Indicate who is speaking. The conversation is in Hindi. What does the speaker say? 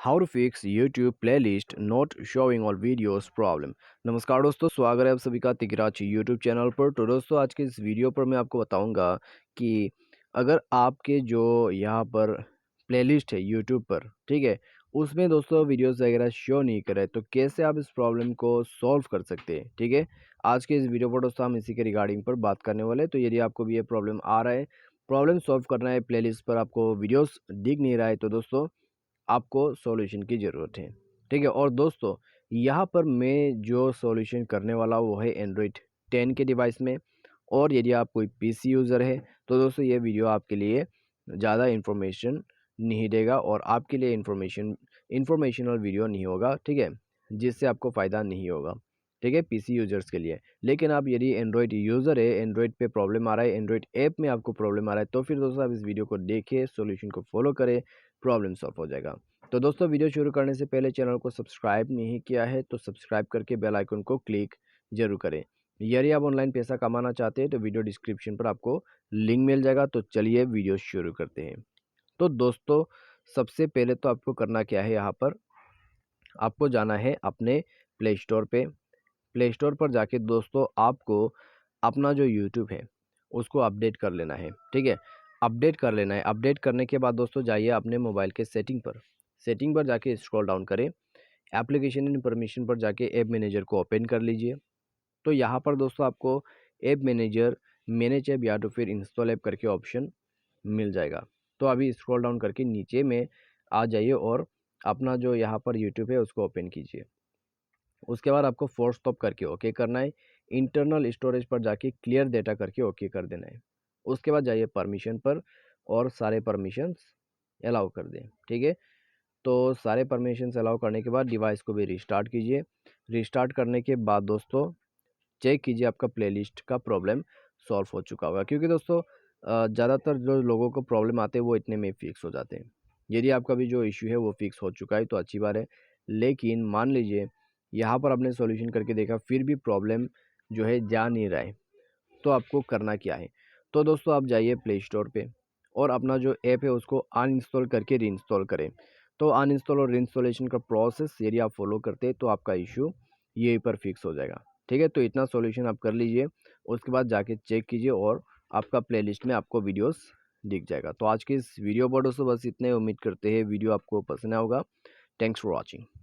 Speaker 1: How to fix YouTube playlist not showing all videos problem. नमस्कार दोस्तों, स्वागत है आप सभी का तिगराची यूट्यूब चैनल पर। तो दोस्तों, आज के इस वीडियो पर मैं आपको बताऊंगा कि अगर आपके जो यहाँ पर प्लेलिस्ट है यूट्यूब पर, ठीक है, उसमें दोस्तों वीडियोस वगैरह शो नहीं करे तो कैसे आप इस प्रॉब्लम को सॉल्व कर सकते हैं। ठीक है, आज के इस वीडियो पर दोस्तों हम इसी के रिगार्डिंग पर बात करने वाले हैं। तो यदि आपको भी ये प्रॉब्लम आ रहा है, प्रॉब्लम सॉल्व करना है, प्लेलिस्ट पर आपको वीडियोस दिख नहीं रहा है, तो दोस्तों आपको सॉल्यूशन की ज़रूरत है। ठीक है, और दोस्तों यहाँ पर मैं जो सॉल्यूशन करने वाला हूँ वो है एंड्रॉयड 10 के डिवाइस में। और यदि आप कोई पीसी यूज़र है तो दोस्तों ये वीडियो आपके लिए ज़्यादा इन्फॉर्मेशन नहीं देगा और आपके लिए इन्फॉर्मेशनल वीडियो नहीं होगा। ठीक है, जिससे आपको फ़ायदा नहीं होगा। ठीक है, पीसी यूज़र्स के लिए। लेकिन आप यदि एंड्रॉयड यूज़र है, एंड्रॉयड पे प्रॉब्लम आ रहा है, एंड्रॉयड ऐप में आपको प्रॉब्लम आ रहा है, तो फिर दोस्तों आप इस वीडियो को देखिए, सॉल्यूशन को फॉलो करें, प्रॉब्लम सॉल्व हो जाएगा। तो दोस्तों, वीडियो शुरू करने से पहले चैनल को सब्सक्राइब नहीं किया है तो सब्सक्राइब करके बेल आइकन को क्लिक जरूर करें। यदि आप ऑनलाइन पैसा कमाना चाहते हैं तो वीडियो डिस्क्रिप्शन पर आपको लिंक मिल जाएगा। तो चलिए वीडियो शुरू करते हैं। तो दोस्तों, सबसे पहले तो आपको करना क्या है, यहाँ पर आपको जाना है अपने प्ले स्टोर पे। प्ले स्टोर पर जाके दोस्तों आपको अपना जो यूट्यूब है उसको अपडेट कर लेना है। ठीक है, अपडेट कर लेना है। अपडेट करने के बाद दोस्तों जाइए अपने मोबाइल के सेटिंग पर जाके स्क्रॉल डाउन करें। एप्लीकेशन एंड परमिशन पर जाके ऐप मैनेजर को ओपन कर लीजिए। तो यहाँ पर दोस्तों आपको ऐप मैनेजर, मैनेज ऐप या तो फिर इंस्टॉल ऐप करके ऑप्शन मिल जाएगा। तो अभी स्क्रॉल डाउन करके नीचे में आ जाइए और अपना जो यहाँ पर यूट्यूब है उसको ओपन कीजिए। उसके बाद आपको फोर्स स्टॉप करके ओके करना है। इंटरनल स्टोरेज पर जाके क्लियर डेटा करके ओके कर देना है। उसके बाद जाइए परमिशन पर और सारे परमिशंस अलाउ कर दें। ठीक है, तो सारे परमिशंस अलाउ करने के बाद डिवाइस को भी रिस्टार्ट कीजिए। रिस्टार्ट करने के बाद दोस्तों चेक कीजिए आपका प्लेलिस्ट का प्रॉब्लम सॉल्व हो चुका होगा, क्योंकि दोस्तों ज़्यादातर जो लोगों को प्रॉब्लम आते हैं वो इतने में फिक्स हो जाते हैं। यदि आपका भी जो इश्यू है वो फिक्स हो चुका है तो अच्छी बात है। लेकिन मान लीजिए यहाँ पर आपने सॉल्यूशन करके देखा फिर भी प्रॉब्लम जो है जा नहीं रहा है, तो आपको करना क्या है। तो दोस्तों आप जाइए प्ले स्टोर पे और अपना जो ऐप है उसको अनइंस्टॉल करके रीइंस्टॉल करें। तो अनइंस्टॉल और रीइंस्टॉलेशन का प्रोसेस यदि आप फॉलो करते हैं तो आपका इशू यहीं पर फिक्स हो जाएगा। ठीक है, तो इतना सॉल्यूशन आप कर लीजिए। उसके बाद जाके चेक कीजिए और आपका प्लेलिस्ट में आपको वीडियोस दिख जाएगा। तो आज के इस वीडियो पर दोस्तों बस इतने, उम्मीद करते हैं वीडियो आपको पसंद आया होगा। Thanks for watching.